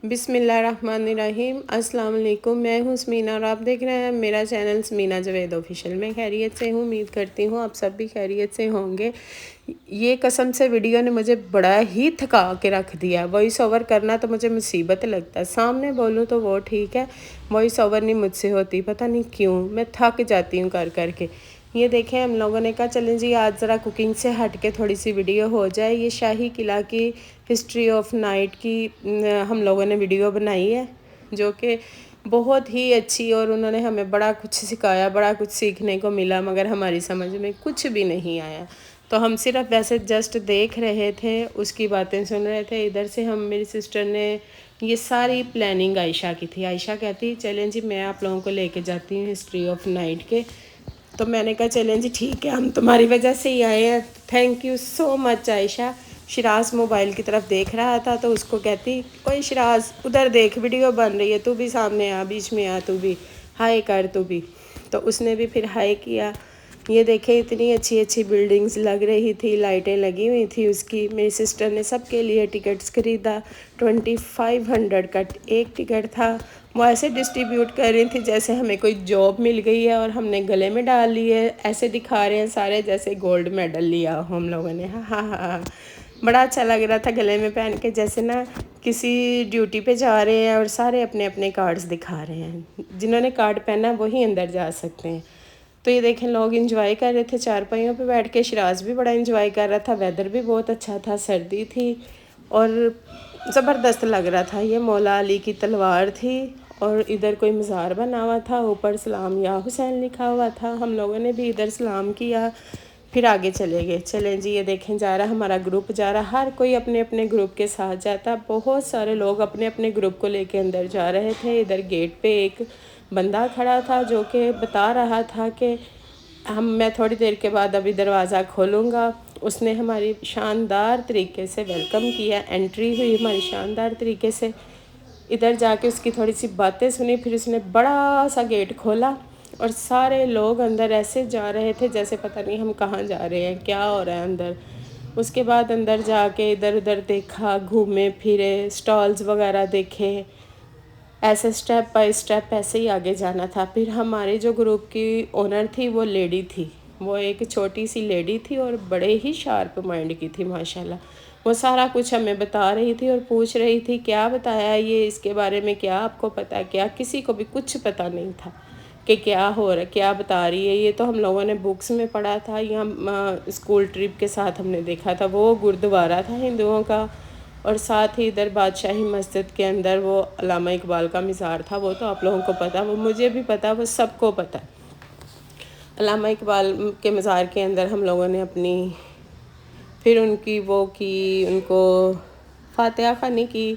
بسم اللہ الرحمن الرحیم۔ السلام علیکم، میں ہوں سمینا اور آپ دیکھ رہے ہیں میرا چینل سمینا جوید آفیشیل۔ میں خیریت سے ہوں، امید کرتی ہوں آپ سب بھی خیریت سے ہوں گے۔ یہ قسم سے ویڈیو نے مجھے بڑا ہی تھکا کے رکھ دیا۔ وائس اوور کرنا تو مجھے مصیبت لگتا ہے، سامنے بولوں تو وہ ٹھیک ہے، وائس اوور نہیں مجھ سے ہوتی، پتہ نہیں کیوں، میں تھک جاتی ہوں کر کے۔ یہ دیکھیں ہم لوگوں نے کہا چلیں جی آج ذرا کوکنگ سے ہٹ کے تھوڑی سی ویڈیو ہو جائے۔ یہ شاہی قلعہ کی ہسٹری آف نائٹ کی ہم لوگوں نے ویڈیو بنائی ہے، جو کہ بہت ہی اچھی، اور انہوں نے ہمیں بڑا کچھ سکھایا، بڑا کچھ سیکھنے کو ملا، مگر ہماری سمجھ میں کچھ بھی نہیں آیا۔ تو ہم صرف ویسے جسٹ دیکھ رہے تھے، اس کی باتیں سن رہے تھے۔ ادھر سے میری سسٹر نے یہ ساری پلاننگ عائشہ کی تھی۔ عائشہ کہتی چلیں جی میں آپ لوگوں کو لے کے جاتی ہوں ہسٹری آف نائٹ کے۔ تو میں نے کہا چلیں جی ٹھیک ہے، ہم تمہاری وجہ سے ہی آئے ہیں، thank you so much Ayesha. Shiraz mobile کی طرف دیکھ رہا تھا تو اس کو کہتی اوئے شراز ادھر دیکھ ویڈیو بن رہی ہے، تو بھی سامنے آ، بیچ میں آ، تو بھی ہائے کر، تو بھی۔ تو اس نے بھی پھر ہائے کیا۔ یہ دیکھیں اتنی اچھی اچھی بلڈنگز لگ رہی تھی، لائٹیں لگی ہوئی تھی اس کی۔ میری سسٹر نے سب کے لیے ٹکٹس خریدا، 2500 کا ایک ٹکٹ تھا۔ وہ ایسے ڈسٹریبیوٹ کر رہی تھی جیسے ہمیں کوئی جاب مل گئی ہے اور ہم نے گلے میں ڈال لی ہے، ایسے دکھا رہے ہیں سارے جیسے گولڈ میڈل لیا ہو ہم لوگوں نے۔ ہاں ہاں ہاں، بڑا اچھا لگ رہا تھا گلے میں پہن کے، جیسے نا کسی ڈیوٹی پہ جا رہے ہیں اور سارے اپنے اپنے کارڈز دکھا رہے ہیں، جنہوں نے کارڈ پہنا وہی اندر جا سکتے ہیں۔ تو یہ دیکھیں لوگ انجوائے کر رہے تھے چارپائیوں پہ بیٹھ کے، شراز بھی بڑا انجوائے کر رہا تھا، ویدر بھی بہت اچھا تھا، سردی تھی اور زبردست لگ رہا تھا۔ یہ مولا علی کی تلوار تھی اور ادھر کوئی مزار بنا ہوا تھا، اوپر سلام یا حسین لکھا ہوا تھا۔ ہم لوگوں نے بھی ادھر سلام کیا، پھر آگے چلے گئے۔ چلیں جی یہ دیکھیں جا رہا ہمارا گروپ، جا رہا، ہر کوئی اپنے اپنے گروپ کے ساتھ جاتا، بہت سارے لوگ اپنے اپنے گروپ کو لے کے اندر جا رہے تھے۔ ادھر گیٹ پہ ایک بندہ کھڑا تھا جو کہ بتا رہا تھا کہ میں تھوڑی دیر کے بعد ابھی دروازہ کھولوں گا۔ اس نے ہماری شاندار طریقے سے ویلکم کیا، انٹری ہوئی ہماری شاندار طریقے سے۔ ادھر جا کے اس کی تھوڑی سی باتیں سنی، پھر اس نے بڑا سا گیٹ کھولا اور سارے لوگ اندر ایسے جا رہے تھے جیسے پتہ نہیں ہم کہاں جا رہے ہیں، کیا ہو رہا ہے اندر۔ اس کے بعد اندر جا کے ادھر ادھر دیکھا، گھومے پھرے، سٹالز وغیرہ دیکھے، ایسے سٹیپ بائی سٹیپ ایسے ہی آگے جانا تھا۔ پھر ہمارے جو گروپ کی اونر تھی وہ لیڈی تھی، وہ ایک چھوٹی سی لیڈی تھی اور بڑے ہی شارپ مائنڈ کی تھی ماشاءاللہ۔ وہ سارا کچھ ہمیں بتا رہی تھی اور پوچھ رہی تھی کیا بتایا یہ، اس کے بارے میں کیا آپ کو پتہ ہے، کیا کسی کو بھی کچھ پتہ نہیں تھا کہ کیا ہو رہا ہے، کیا بتا رہی ہے۔ یہ تو ہم لوگوں نے بکس میں پڑھا تھا یا اسکول ٹرپ کے ساتھ ہم نے دیکھا تھا۔ وہ گردوارہ تھا ہندوؤں کا، اور ساتھ ہی ادھر بادشاہی مسجد کے اندر وہ علامہ اقبال کا مزار تھا۔ وہ تو آپ لوگوں کو پتہ، وہ مجھے بھی پتہ، وہ سب کو پتہ۔ علامہ اقبال کے مزار کے اندر ہم لوگوں نے اپنی پھر ان کی وہ کی، ان کو فاتحہ خوانی کی۔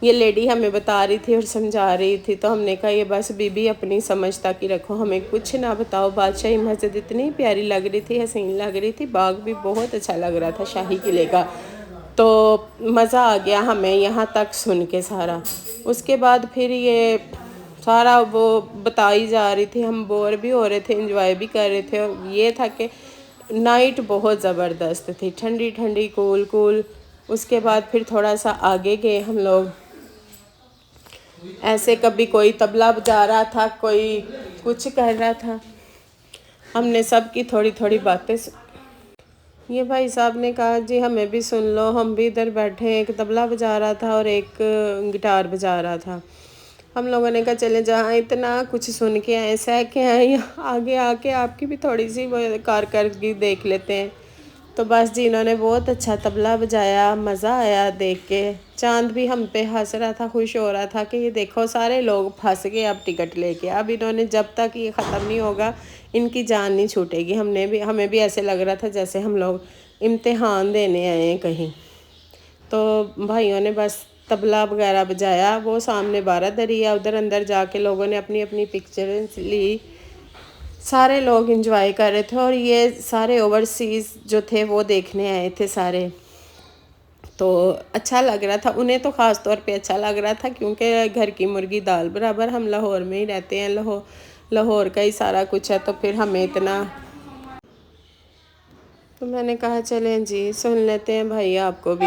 یہ لیڈی ہمیں بتا رہی تھی اور سمجھا رہی تھی، تو ہم نے کہا یہ بس بی بی اپنی سمجھ تک ہی رکھو، ہمیں کچھ نہ بتاؤ۔ بادشاہی مسجد اتنی پیاری لگ رہی تھی، حسین لگ رہی تھی، باغ بھی بہت اچھا لگ رہا تھا شاہی قلعے کا۔ تو مزہ آ گیا ہمیں یہاں تک سن کے سارا۔ اس کے بعد پھر یہ سارا وہ بتائی جا رہی تھی، ہم بور بھی ہو رہے تھے، انجوائے بھی کر رہے تھے۔ اور یہ تھا کہ نائٹ بہت زبردست تھی، ٹھنڈی ٹھنڈی، کول کول۔ اس کے بعد پھر تھوڑا سا آگے گئے ہم لوگ، ایسے کبھی کوئی طبلہ بجا رہا تھا، کوئی کچھ کر رہا تھا، ہم نے سب کی تھوڑی تھوڑی باتیں یہ بھائی صاحب نے کہا جی ہمیں بھی سن لو، ہم بھی ادھر بیٹھے، ایک طبلہ بجا رہا تھا اور ایک گٹار بجا رہا تھا۔ ہم لوگوں نے کہا چلے جہاں اتنا کچھ سن کے آئے، سہ کے آئے، آگے آ کے آپ کی بھی تھوڑی سی کارکردگی دیکھ لیتے ہیں۔ تو بس جی انہوں نے بہت اچھا طبلہ بجایا، مزہ آیا دیکھ کے۔ چاند بھی ہم پہ ہنس رہا تھا، خوش ہو رہا تھا کہ یہ دیکھو سارے لوگ پھنس گئے اب ٹکٹ لے کے، اب انہوں نے جب تک یہ ختم نہیں ہوگا ان کی جان نہیں چھوٹے گی۔ ہمیں بھی ایسے لگ رہا تھا جیسے ہم لوگ امتحان دینے آئے ہیں کہیں۔ تو بھائیوں نے بس طبلہ وغیرہ بجایا، وہ سامنے بارہ دریا، ادھر اندر جا کے لوگوں نے اپنی اپنی پکچرز لی، سارے لوگ انجوائے کر رہے تھے۔ اور یہ سارے اوورسیز جو تھے وہ دیکھنے آئے تھے سارے، تو اچھا لگ رہا تھا انہیں، تو خاص طور پہ اچھا لگ رہا تھا کیونکہ گھر کی مرغی دال برابر، ہم لاہور میں ہی رہتے ہیں، لاہور کا ہی سارا کچھ ہے، تو پھر ہمیں اتنا، تو میں نے کہا چلیں جی سن لیتے ہیں بھائی آپ کو بھی۔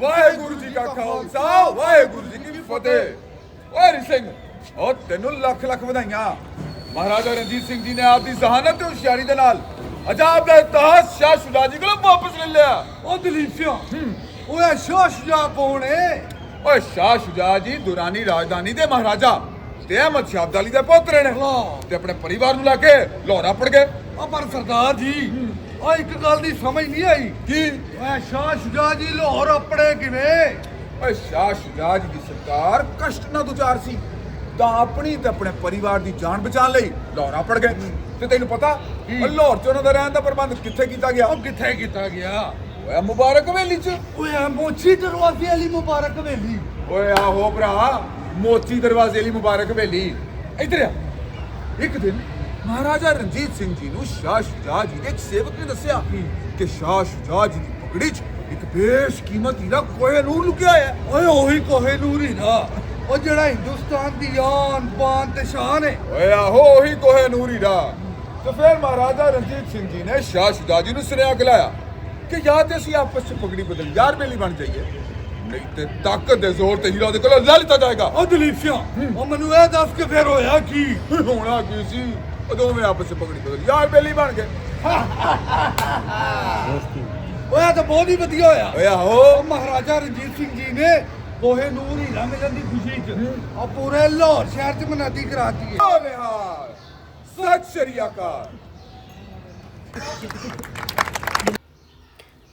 ਵਾਹਿਗੁਰੂ ਜੀ ਕਾ ਖਾਲਸਾ ਵਾਹਿਗੁਰੂ ਜੀ ਕੀ ਫਤਿਹ। ਓਏ ਹਰੀ ਸਿੰਘ, ਉਹ ਤੈਨੂੰ ਲੱਖ ਲੱਖ ਵਧਾਈਆਂ। ਮਹਾਰਾਜਾ ਰਣਜੀਤ ਸਿੰਘ ਜੀ ਨੇ ਆਪਦੀ ਜ਼ਹਾਨਤ ਤੇ ਹੁਸ਼ਿਆਰੀ ਦੇ ਨਾਲ ਅਜਾਬ ਦਾ ਇਤਿਹਾਸ ਸ਼ਾਹ ਸ਼ੁਜਾ ਜੀ ਕੋਲੋਂ ਵਾਪਸ ਲੈ ਲਿਆ। ਉਹ ਦਲੀਪ ਸਿੰਘ, ਓਏ ਸ਼ਾਹ ਸ਼ੁਜਾ ਕੌਣ ਏ? ਓਏ ਸ਼ਾਹ ਸ਼ੁਜਾ ਜੀ ਦੁਰਾਨੀ ਰਾਜਧਾਨੀ ਦੇ ਮਹਾਰਾਜਾ ਤੇ ਅਹਿਮਦ ਸ਼ਾਹ ਅਬਦਾਲੀ ਦੇ ਪੋਤਰੇ ਨੇ ਤੇ ਆਪਣੇ ਪਰਿਵਾਰ ਨੂੰ ਲੈ ਕੇ ਲਾਹੌਰ ਆਪੜ ਗਏ। ਉਹ ਪਰ ਸਰਦਾਰ ਜੀ, ਆ ਇੱਕ ਗੱਲ ਦੀ ਸਮਝ ਨਹੀਂ ਆਈ। ਕੀ? ਓਏ ਸ਼ਾਹ ਸ਼ੁਜਾ ਜੀ ਲਾਹੌਰ ਆਪਣੇ ਕਿਵੇਂ? ਓਏ ਸ਼ਾਹ ਸ਼ੁਜਾ ਜੀ ਦੀ ਸਰਕਾਰ ਕਸ਼ਟ ਨਾਲ ਦੁਚਾਰ ਸੀ ਤਾਂ ਆਪਣੀ ਤੇ ਆਪਣੇ ਪਰਿਵਾਰ ਦੀ ਜਾਨ ਬਚਾਉਣ ਲਈ ਲਾਹੌਰ ਆਪੜ ਗਏ। ਤੇ ਤੈਨੂੰ ਪਤਾ ਲਾਹੌਰ 'ਚ ਉਹਨਾਂ ਦਾ ਰਹਿਣ ਦਾ ਪ੍ਰਬੰਧ ਕਿੱਥੇ ਕੀਤਾ ਗਿਆ? ਉਹ ਕਿੱਥੇ ਕੀਤਾ ਗਿਆ? ਓਏ ਮੁਬਾਰਕ ਹਵੇਲੀ 'ਚ। ਓਏ ਆ ਮੋਚੀ ਦਰਵਾਜ਼ੇ ਵਾਲੀ ਮੁਬਾਰਕ ਹਵੇਲੀ। ਓਏ ਆਹੋ ਭਰਾ, ਮੋਤੀ ਦਰਵਾਜ਼ੇ ਲਈ ਮੁਬਾਰਕ ਹਵੇਲੀ। ਇੱਧਰ ਆ। ਇੱਕ ਦਿਨ ਮਹਾਰਾਜਾ ਰਣਜੀਤ ਸਿੰਘ ਜੀ ਨੂੰ ਸ਼ਾਹ ਸ਼ੁਜਾ ਜੀ ਦੇ ਇੱਕ ਸੇਵਕ ਨੇ ਦੱਸਿਆ ਕਿ ਸ਼ਾਹ ਸ਼ੁਜਾ ਜੀ ਦੀ ਪਗੜੀ 'ਚ ਇੱਕ ਬੇਸ਼ਕੀਮਤ ਹੀਰਾ ਕੋਹਿਨੂਰ ਲੁਕਿਆ ਹੈ। ਓਏ ਉਹੀ ਕੋਹਿਨੂਰ ਹੀਰਾ, ਉਹ ਜਿਹੜਾ ਹਿੰਦੁਸਤਾਨ ਦੀ ਆਨ ਬਾਨ ਤੇ ਸ਼ਾਨ ਹੈ। ਓਏ ਆਹੋ ਉਹੀ ਕੋਹਿਨੂਰ ਹੀਰਾ। ਤੇ ਫਿਰ ਮਹਾਰਾਜਾ ਰਣਜੀਤ ਸਿੰਘ ਜੀ ਨੇ ਸ਼ਾਹ ਸ਼ੁਜਾ ਜੀ ਨੂੰ ਸੁਨੇਹਾ ਖਿਲਾਇਆ ਕਿ ਜਾਂ ਤੇ ਅਸੀਂ ਆਪਸ 'ਚ ਪਗੜੀ ਬਦਲ ਯਾਰ ਬੇਲੀ ਬਣ ਜਾਈਏ, ਨਹੀਂ ਤੇ ਤਾਕਤ ਦੇ ਜ਼ੋਰ ਤੇ ਹੀਰਾ ਉਹਦੇ ਕੋਲੋਂ ਲੈ ਲਿੱਤਾ ਜਾਏਗਾ। ਉਹ ਦਲੀਪ ਸਿੰਘ, ਉਹ ਮੈਨੂੰ ਇਹ ਦੱਸ ਕੇ ਫਿਰ ਹੋਇਆ ਕੀ? ਹੋਣਾ ਕੀ ਸੀ, ਉਹ ਦੋਵੇਂ ਆਪਸ 'ਚ ਪਗੜੀ ਬਦਲ ਯਾਰ ਬੇਲੀ ਬਣ ਗਏ। ਓਏ ਤਾਂ ਬਹੁਤ ਹੀ ਵਧੀਆ ਹੋਇਆ। ਓਏ ਆਹੋ। ਉਹ ਮਹਾਰਾਜਾ ਰਣਜੀਤ ਸਿੰਘ ਜੀ ਨੇ ਕੋਹਿਨੂਰ ਹੀਰਾ ਮਿਲਣ ਦੀ ਖੁਸ਼ੀ 'ਚ ਆ ਪੂਰੇ ਲਾਹੌਰ ਸ਼ਹਿਰ 'ਚ ਮਨਾਦੀ ਕਰਾਤੀ ਹੈ। ਓ ਨਿਹਾਲ, ਸਤਿ ਸ਼੍ਰੀ ਅਕਾਲ।